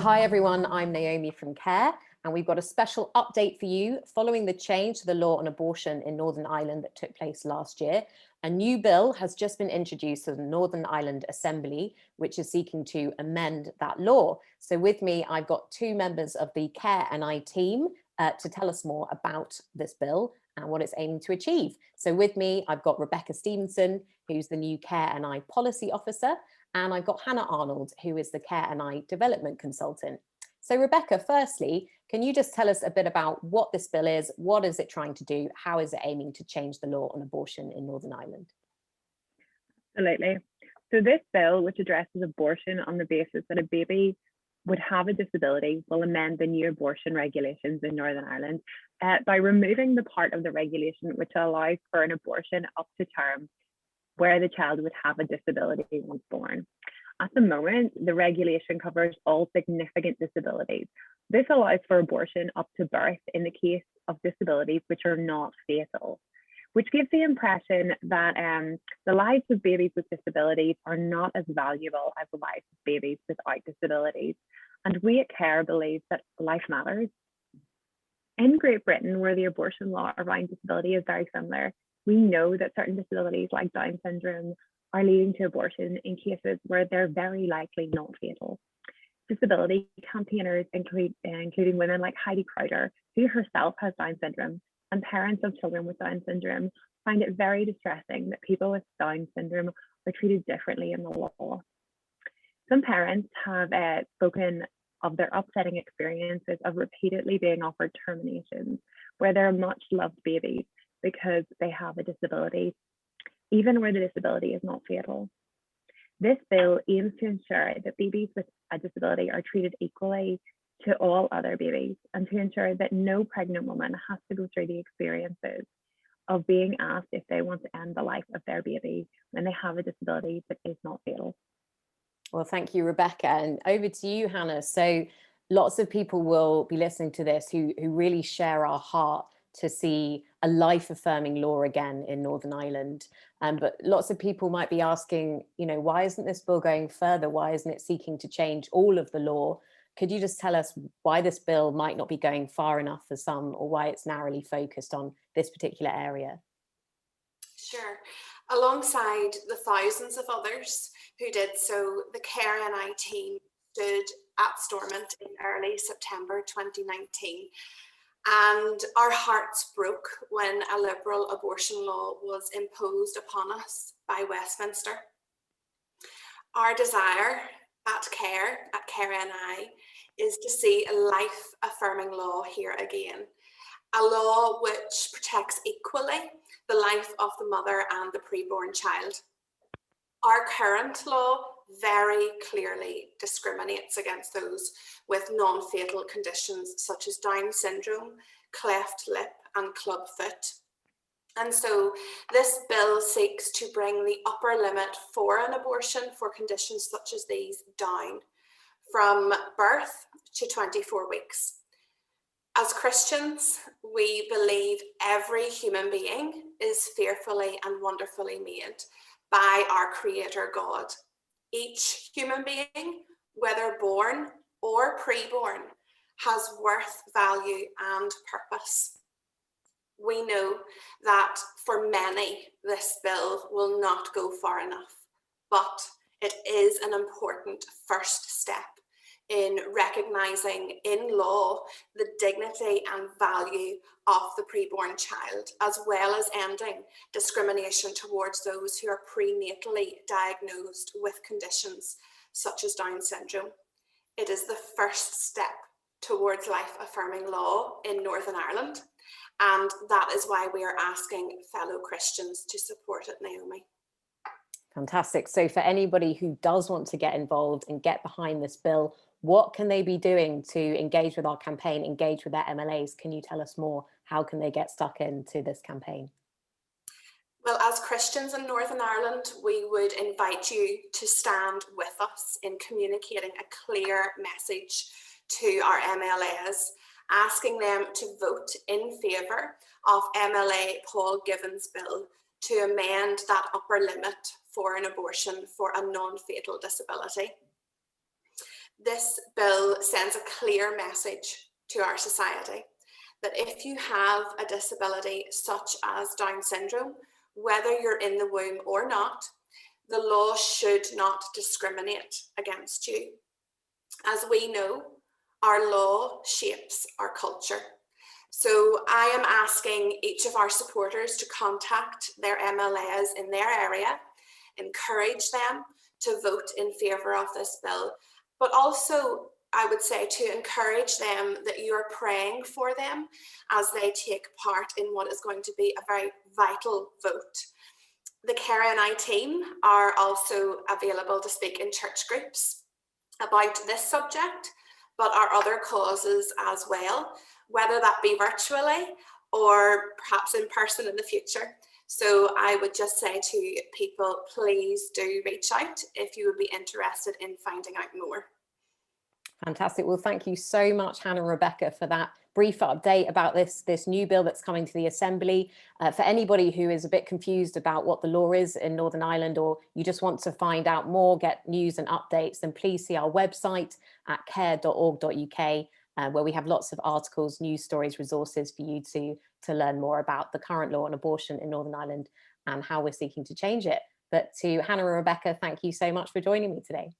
hi everyone, I'm Naomi from CARE, and we've got a special update for you following the change to the law on abortion in Northern Ireland that took place last year. A new bill has just been introduced to the Northern Ireland Assembly, which is seeking to amend that law. So with me, I've got two members of the CARE and I team to tell us more about this bill and what it's aiming to achieve. So with me, I've got Rebecca Stevenson, who's the new CARE and I Policy Officer, and I've got Hannah Arnold, who is the CARE and I Development Consultant. So Rebecca, firstly, can you just tell us a bit about what this bill is? What is it trying to do? How is it aiming to change the law on abortion in Northern Ireland? Absolutely. So this bill, which addresses abortion on the basis that a baby would have a disability, will amend the new abortion regulations in Northern Ireland by removing the part of the regulation which allows for an abortion up to term where the child would have a disability once born. At the moment, the regulation covers all significant disabilities. This allows for abortion up to birth in the case of disabilities which are not fatal, which gives the impression that the lives of babies with disabilities are not as valuable as the lives of babies without disabilities. And we at CARE believe that life matters. In Great Britain, where the abortion law around disability is very similar, we know that certain disabilities like Down syndrome are leading to abortion in cases where they're very likely not fatal. Disability campaigners, including women like Heidi Crowder, who herself has Down syndrome, and parents of children with Down syndrome, find it very distressing that people with Down syndrome are treated differently in the law. Some parents have spoken of their upsetting experiences of repeatedly being offered terminations where they're much loved babies because they have a disability, even where the disability is not fatal. This bill aims to ensure that babies with a disability are treated equally to all other babies, and to ensure that no pregnant woman has to go through the experiences of being asked if they want to end the life of their baby when they have a disability that is not fatal. Well, thank you, Rebecca. And over to you, Hannah. So lots of people will be listening to this who really share our heart to see a life-affirming law again in Northern Ireland. But lots of people might be asking, why isn't this bill going further? Why isn't it seeking to change all of the law? Could you just tell us why this bill might not be going far enough for some, or why it's narrowly focused on this particular area? Sure. Alongside the thousands of others who did so, the CARE and I team stood at Stormont in early September 2019. And our hearts broke when a liberal abortion law was imposed upon us by Westminster. Our desire at CARE and I, is to see a life-affirming law here again. A law which protects equally the life of the mother and the preborn child. Our current law very clearly discriminates against those with non-fatal conditions such as Down syndrome, cleft lip and clubfoot. And so this bill seeks to bring the upper limit for an abortion for conditions such as these down from birth to 24 weeks. As Christians, we believe every human being is fearfully and wonderfully made by our Creator God. Each human being, whether born or preborn, has worth, value, and purpose. We know that for many, this bill will not go far enough, but it is an important first step in recognising in law the dignity and value of the preborn child, as well as ending discrimination towards those who are prenatally diagnosed with conditions such as Down syndrome. It is the first step towards life-affirming law in Northern Ireland, and that is why we are asking fellow Christians to support it, Naomi. Fantastic. So for anybody who does want to get involved and get behind this bill, what can they be doing to engage with our campaign, engage with their MLAs? Can you tell us more? How can they get stuck into this campaign? Well, as Christians in Northern Ireland, we would invite you to stand with us in communicating a clear message to our MLAs, asking them to vote in favour of MLA Paul Givan's bill to amend that upper limit for an abortion for a non-fatal disability. This bill sends a clear message to our society that if you have a disability such as Down syndrome, whether you're in the womb or not, the law should not discriminate against you. As we know, our law shapes our culture. So I am asking each of our supporters to contact their MLAs in their area, encourage them to vote in favour of this bill, but also I would say to encourage them that you are praying for them as they take part in what is going to be a very vital vote. The KRNI team are also available to speak in church groups about this subject, but our other causes as well, whether that be virtually or perhaps in person in the future. So I would just say to people, please do reach out if you would be interested in finding out more. Fantastic. Well, thank you so much, Hannah and Rebecca, for that brief update about this new bill that's coming to the Assembly. For anybody who is a bit confused about what the law is in Northern Ireland, or you just want to find out more, get news and updates, then please see our website at care.org.uk, where we have lots of articles, news stories, resources for you to learn more about the current law on abortion in Northern Ireland and how we're seeking to change it. But to Hannah and Rebecca, thank you so much for joining me today.